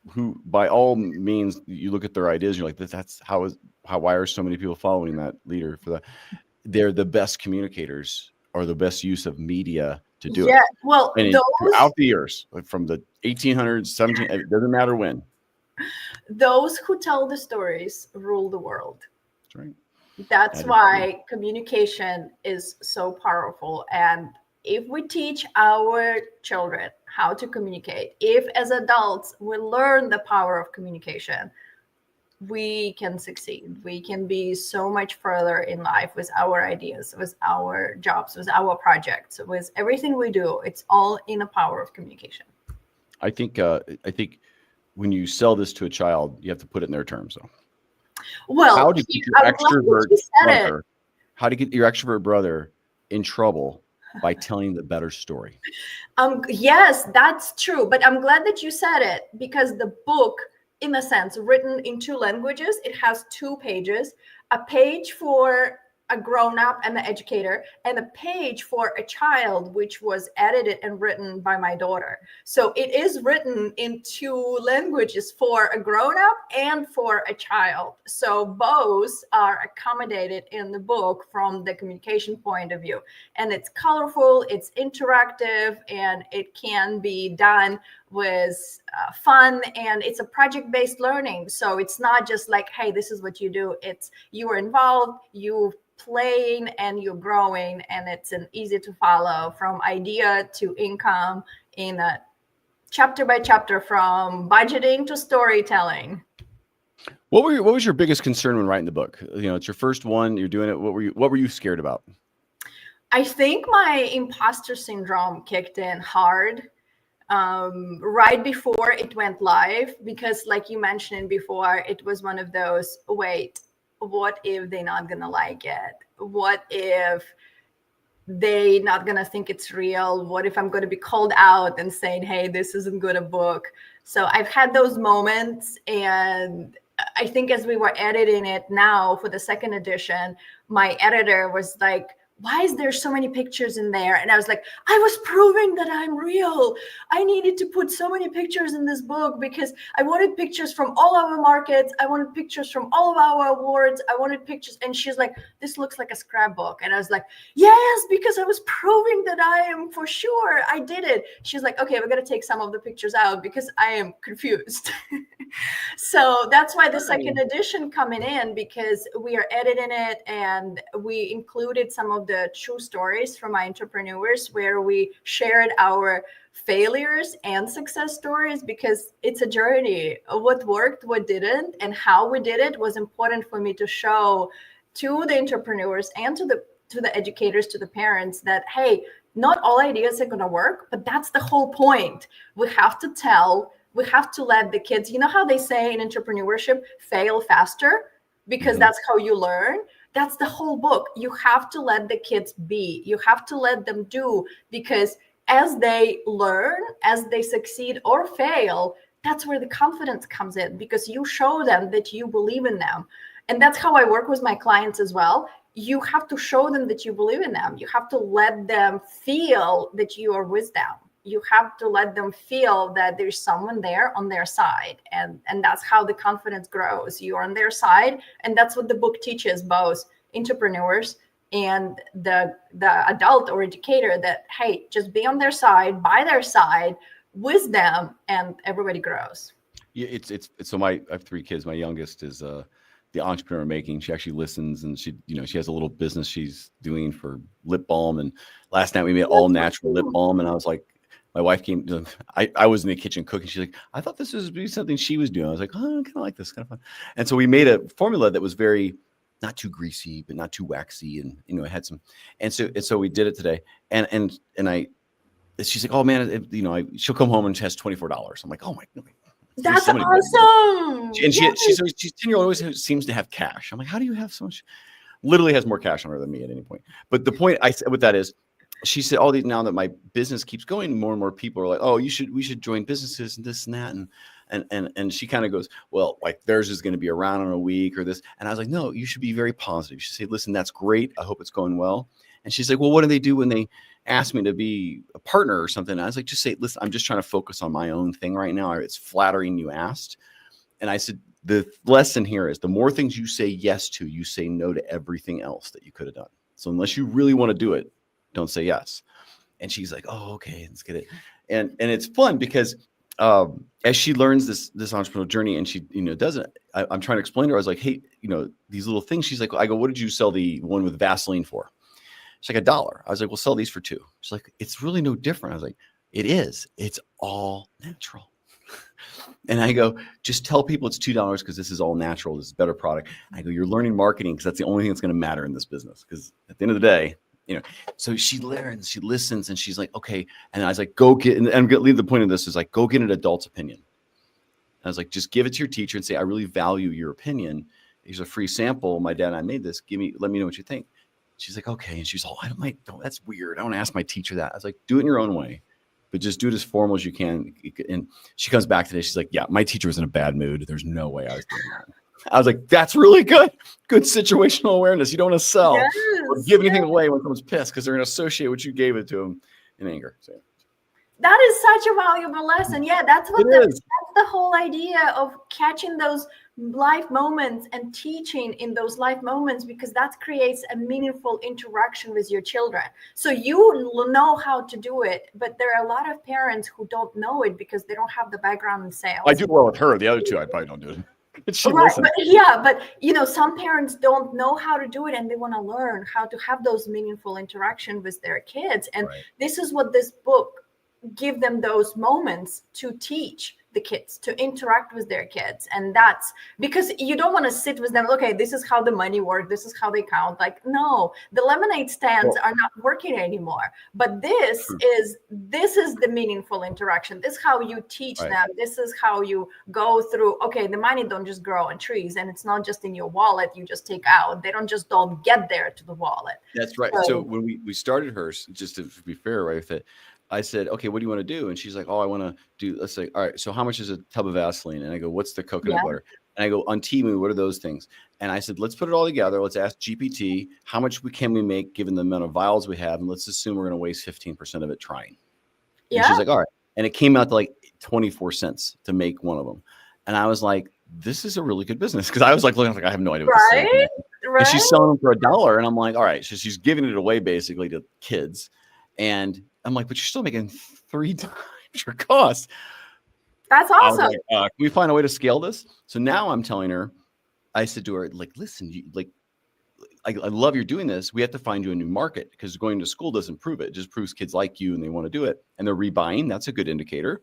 who by all means, you look at their ideas, you're like, that's why are so many people following that leader for that? They're the best communicators, or the best use of media to do it. Well, and throughout the years, like from the 1800s, 1700s, it doesn't matter when. Those who tell the stories rule the world. That's right. That's why communication is so powerful. And if we teach our children how to communicate, if as adults we learn the power of communication, we can succeed. We can be so much further in life with our ideas, with our jobs, with our projects, with everything we do. It's all in the power of communication. I think when you sell this to a child, you have to put it in their terms, though. Well, how to get your extrovert brother in trouble by telling the better story? Yes, that's true. But I'm glad that you said it, because the book, in a sense, written in 2 languages, it has 2 pages, a page for a grown-up and the educator, and a page for a child, which was edited and written by my daughter. So it is written in 2 languages, for a grown-up and for a child. So both are accommodated in the book from the communication point of view. And it's colorful, it's interactive, and it can be done with fun, and it's a project-based learning. So it's not just like, hey, this is what you do. It's you are involved, you playing, and you're growing, and it's an easy to follow from idea to income in a chapter by chapter, from budgeting to storytelling. What was your biggest concern when writing the book? It's your first one, you're doing it. What were you scared about? I think my imposter syndrome kicked in hard right before it went live, because like you mentioned before, it was one of those, wait, what if they're not gonna like it? What if they not gonna think it's real? What if I'm gonna be called out and saying, hey, this isn't good a book? So I've had those moments, and I think as we were editing it now for the 2nd edition, my editor was like, why is there so many pictures in there? And I was like, I was proving that I'm real. I needed to put so many pictures in this book because I wanted pictures from all our markets. I wanted pictures from all of our awards. I wanted pictures. And she's like, this looks like a scrapbook. And I was like, yes, because I was proving that I am for sure. I did it. She's like, okay, we're going to take some of the pictures out because I am confused. So that's why the second edition coming in, because we are editing it, and we included some of the true stories from my entrepreneurs where we shared our failures and success stories, because it's a journey. What worked, what didn't, and how we did it was important for me to show to the entrepreneurs and to the educators, to the parents, that hey, not all ideas are going to work, but that's the whole point. We have to let the kids, you know how they say in entrepreneurship, fail faster, because that's how you learn. That's the whole book. You have to let the kids be. You have to let them do, because as they learn, as they succeed or fail, that's where the confidence comes in, because you show them that you believe in them. And that's how I work with my clients as well. You have to show them that you believe in them. You have to let them feel that you are with them. You have to let them feel that there's someone there on their side. And that's how the confidence grows. You're on their side. And that's what the book teaches both entrepreneurs and the adult or educator, that, hey, just be on their side, by their side, with them, and everybody grows. Yeah, it's so I have 3 kids. My youngest is the entrepreneur making. She actually listens, and she has a little business she's doing for lip balm. And last night we made all natural lip balm, and I was like, my wife came to, I was in the kitchen cooking. She's like, I thought this was something she was doing. I was like, oh, I kind of like this, kind of fun. And so we made a formula that was very, not too greasy, but not too waxy. And, it had some, and so we did it today. And she's like, oh man, she'll come home and she has $24. I'm like, oh my God. That's awesome. And she's 10-year-old, always seems to have cash. I'm like, how do you have so much? Literally has more cash on her than me at any point. But the point I said with that is, she said, all these, now that my business keeps going, more and more people are like, oh, we should join businesses and this and that. And she kind of goes, well, like theirs is going to be around in a week or this. And I was like, no, you should be very positive. She said, listen, that's great. I hope it's going well. And she's like, well, what do they do when they ask me to be a partner or something? And I was like, just say, listen, I'm just trying to focus on my own thing right now. It's flattering you asked. And I said, the lesson here is the more things you say yes to, you say no to everything else that you could have done. So unless you really want to do it, don't say yes. And she's like, oh, okay, let's get it. And it's fun because as she learns this entrepreneurial journey, and she, does it, I'm trying to explain to her, I was like, hey, these little things. She's like, I go, what did you sell the one with Vaseline for? She's like, $1. I was like, well, sell these for $2. She's like, it's really no different. I was like, it is. It's all natural. And I go, just tell people it's $2 because this is all natural. This is a better product. I go, you're learning marketing because that's the only thing that's going to matter in this business. Because at the end of the day, so she learns, she listens, and she's like, okay. And I was like, go get, and I'm going to leave the point of this is like, go get an adult's opinion. I was like, just give it to your teacher and say, I really value your opinion. Here's a free sample. My dad and I made this. Let me know what you think. She's like, okay. And she's all, don't, that's weird. I don't ask my teacher that. I was like, do it in your own way, but just do it as formal as you can. And she comes back today. She's like, yeah, my teacher was in a bad mood. There's no way I was doing that. I was like, that's really good. Good situational awareness. You don't want to sell or give anything away when someone's pissed because they're going to associate what you gave it to them in anger. So. That is such a valuable lesson. Yeah, that's that's the whole idea of catching those life moments and teaching in those life moments, because that creates a meaningful interaction with your children. So you know how to do it, but there are a lot of parents who don't know it because they don't have the background in sales. I do well with her. The other two, I probably don't do it. Right, but some parents don't know how to do it, and they want to learn how to have those meaningful interaction with their kids. And this is what this book give them, those moments to teach the kids, to interact with their kids. And that's because you don't want to sit with them, okay, this is how the money works, this is how they count. Like, no, the lemonade stands are not working anymore. But this is the meaningful interaction. This is how you teach them. This is how you go through, okay, the money don't just grow on trees, and it's not just in your wallet you just take out. They don't get there to the wallet. That's right. So when we started hers, just to be fair, right, with it, I said, okay, what do you want to do? And she's like, oh, I want to do, let's say, all right, so how much is a tub of Vaseline? And I go, what's the coconut butter? And I go, on Temu, what are those things? And I said, let's put it all together. Let's ask GPT, how much can we make given the amount of vials we have? And let's assume we're going to waste 15% of it trying. And she's like, all right. And it came out to like 24 cents to make one of them. And I was like, this is a really good business. Because I was like, looking like I have no idea what this is. And she's selling them for $1. And I'm like, all right. So she's giving it away basically to kids. And I'm like, but you're still making 3 times your cost. That's I was awesome. like, can we find a way to scale this? So now I'm telling her, I said to her, like, listen, I love you're doing this. We have to find you a new market because going to school doesn't prove it. It just proves kids like you and they want to do it and they're rebuying. That's a good indicator.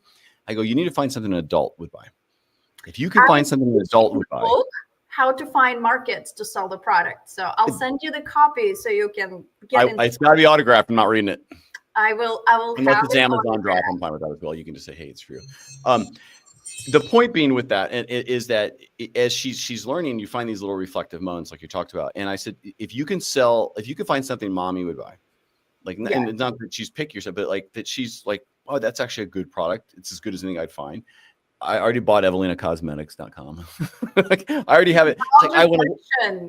I go, you need to find something an adult would buy. If you can find something an adult would buy. How to find markets to sell the product. So I'll send you the copy so you can get it. It's got to be autographed. I'm not reading it. I will Unless it's Amazon drop, I'm fine with that as well. You can just say, hey, it's for you. The point being with that is that as she's learning, you find these little reflective moments like you talked about. And I said, if you can find something mommy would buy, like, and not that she's picky yourself, but like that she's like, oh, that's actually a good product. It's as good as anything I'd find. I already bought EvelinaCosmetics.com. Like, I already have it. Like,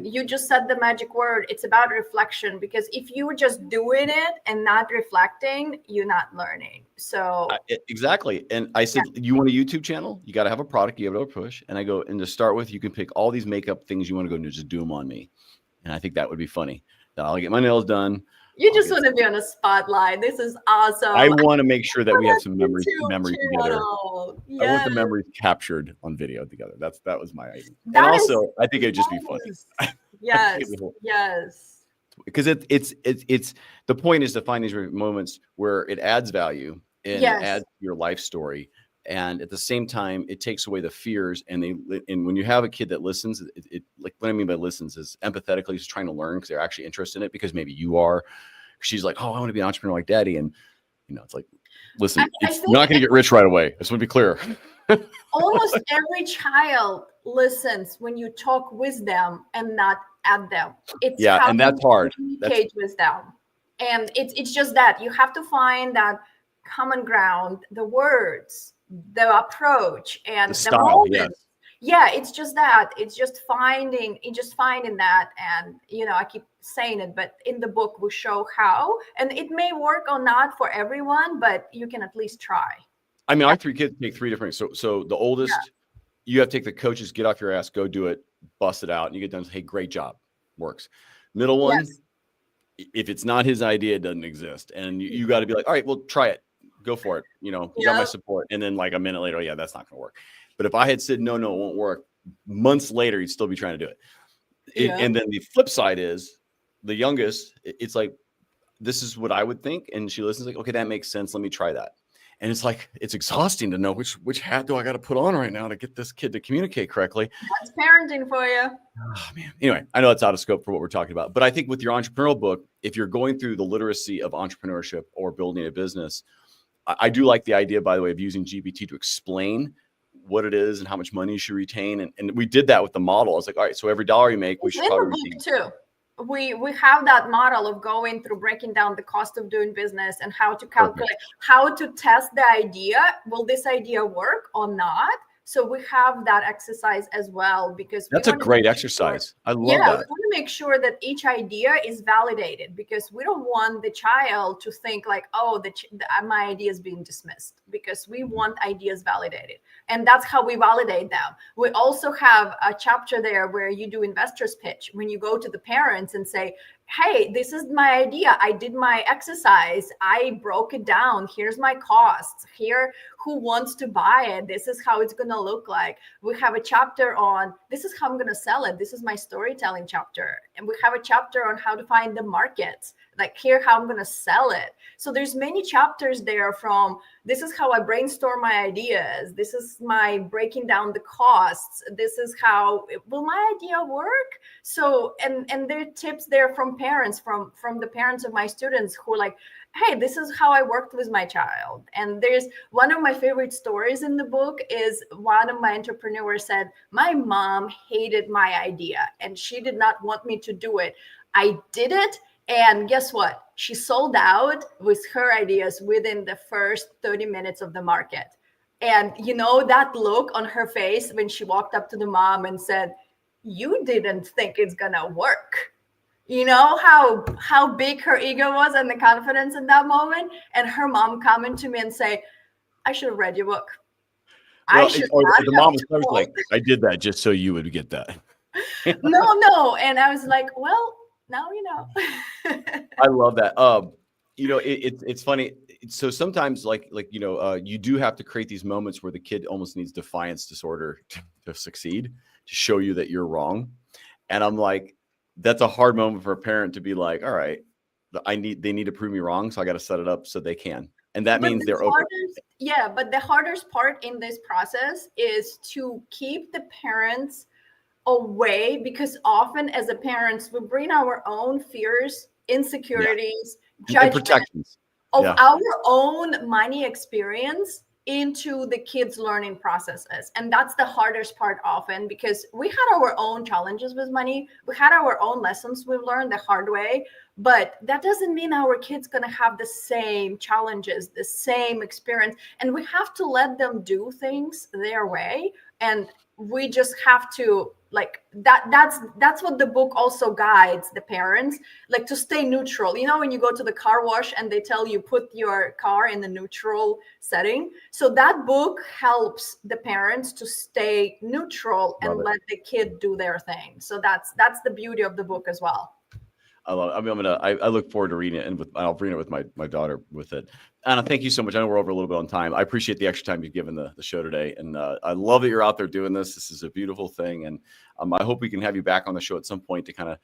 you just said the magic word. It's about reflection, because if you were just doing it and not reflecting, you're not learning. So exactly. And I said, you want a YouTube channel? You got to have a product you have to push. And I go, and to start with, you can pick all these makeup things you want to go and just do them on me. And I think that would be funny. Now I'll get my nails done. You just want to be on a spotlight. This is awesome. I want to make sure that we have some memories together. Yes. I want the memories captured on video together. That was my idea. And also, I think it'd just be funny. Yes. Yes. Because it's the point is to find these moments where it adds value and adds to your life story. And at the same time, it takes away the fears. And when you have a kid that listens, it like what I mean by listens is empathetically is trying to learn because they're actually interested in it, because maybe you are. She's like, oh, I want to be an entrepreneur like daddy. And it's like, listen, you're not going to get rich right away. I just want to be clear. Almost every child listens when you talk with them and not at them. And that's hard. Communicate with them. And it's just that you have to find that common ground, the words, the approach, and the style. It's just that. It's just finding that. And I keep saying it, but in the book we show how, and it may work or not for everyone, but you can at least try. I mean, our 3 kids take 3 different. So the oldest, you have to take the coaches, get off your ass, go do it, bust it out, and you get done. Hey, great job, works. Middle one, if it's not his idea, it doesn't exist, and you got to be like, all right, well, try it. Go for it. You got my support. And then like a minute later, that's not going to work. But if I had said, no, it won't work, months later, you'd still be trying to do it. And then the flip side is the youngest, it's like, this is what I would think. And she listens like, okay, that makes sense. Let me try that. And it's like, it's exhausting to know which hat do I got to put on right now to get this kid to communicate correctly. That's parenting for you. Oh, man. Anyway, I know it's out of scope for what we're talking about, but I think with your entrepreneurial book, if you're going through the literacy of entrepreneurship or building a business, I do like the idea, by the way, of using GPT to explain what it is and how much money you should retain. And we did that with the model. I was like, all right, so every dollar you make, we should probably retain too. We have that model of going through breaking down the cost of doing business and how to calculate, how to test the idea. Will this idea work or not? So we have that exercise as well, because that's a great exercise. I love that. We want to make sure that each idea is validated, because we don't want the child to think like, oh, my idea is being dismissed, because we want ideas validated. And that's how we validate them. We also have a chapter there where you do investors pitch, when you go to the parents and say, hey, this is my idea. I did my exercise. I broke it down. Here's my costs. Here, who wants to buy it? This is how it's going to look like. We have a chapter on, this is how I'm going to sell it. This is my storytelling chapter. And we have a chapter on how to find the markets. Like, here, how I'm going to sell it. So there's many chapters there from, this is how I brainstorm my ideas. This is my breaking down the costs. This is how, will my idea work? So, and there are tips there from parents, from the parents of my students who are like, hey, this is how I worked with my child. And there's one of my favorite stories in the book is one of my entrepreneurs said, my mom hated my idea and she did not want me to do it. I did it. And guess what? She sold out with her ideas within the first 30 minutes of the market. And that look on her face when she walked up to the mom and said, you didn't think it's gonna work. You know how big her ego was and the confidence in that moment. And her mom coming to me and say, I should have read your book. Well, the mom was like, I did that just so you would get that. No. And I was like, well, now you know. I love that. It's funny. so sometimes you do have to create these moments where the kid almost needs defiance disorder to succeed, to show you that you're wrong. And I'm like, that's a hard moment for a parent to be like, all right, they need to prove me wrong, so I got to set it up so they can. And that means they're open. Yeah, but the hardest part in this process is to keep the parents away, because often as a parents, we bring our own fears, insecurities, judgment protections of our own money experience into the kids' learning processes. And that's the hardest part often, because we had our own challenges with money. We had our own lessons we've learned the hard way, but that doesn't mean our kids going to have the same challenges, the same experience. And we have to let them do things their way. And we just have to that's what the book also guides the parents, like to stay neutral. You know, when you go to the car wash and they tell you put your car in the neutral setting, so that book helps the parents to stay neutral and let the kid do their thing. So that's the beauty of the book as well. I love it. I mean, I look forward to reading it, and I'll read it with my daughter with it. Anna, thank you so much. I know we're over a little bit on time. I appreciate the extra time you've given the show today. And I love that you're out there doing this. This is a beautiful thing. And I hope we can have you back on the show at some point to kind of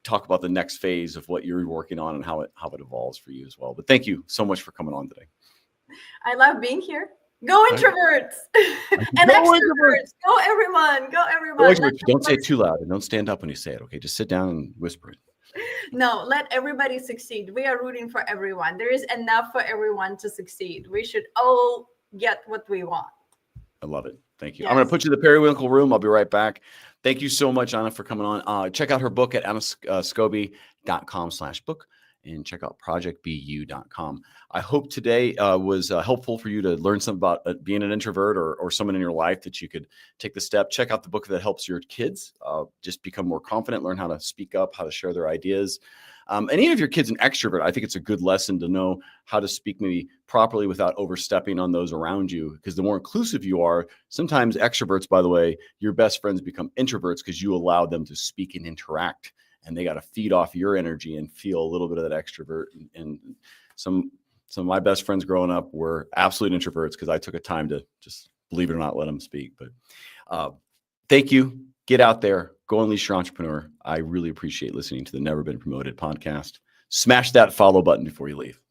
talk about the next phase of what you're working on and how it evolves for you as well. But thank you so much for coming on today. I love being here. Go introverts and extroverts. Go everyone. Go everyone. Don't say it too loud, and don't stand up when you say it. Okay, just sit down and whisper it. No, let everybody succeed. We are rooting for everyone. There is enough for everyone to succeed. We should all get what we want. I love it. Thank you. Yes. I'm going to put you in the periwinkle room. I'll be right back. Thank you so much, Anna, for coming on. Check out her book at annascoby.com/book. And check out projectbu.com. I hope today was helpful for you to learn something about being an introvert or someone in your life that you could take the step. Check out the book that helps your kids just become more confident, learn how to speak up, how to share their ideas. And even if your kid's an extrovert, I think it's a good lesson to know how to speak maybe properly without overstepping on those around you. Because the more inclusive you are, sometimes extroverts, by the way, your best friends become introverts because you allow them to speak and interact. And they got to feed off your energy and feel a little bit of that extrovert. And some of my best friends growing up were absolute introverts because I took a time to just, believe it or not, let them speak. But thank you. Get out there. Go unleash your entrepreneur. I really appreciate listening to the Never Been Promoted podcast. Smash that follow button before you leave.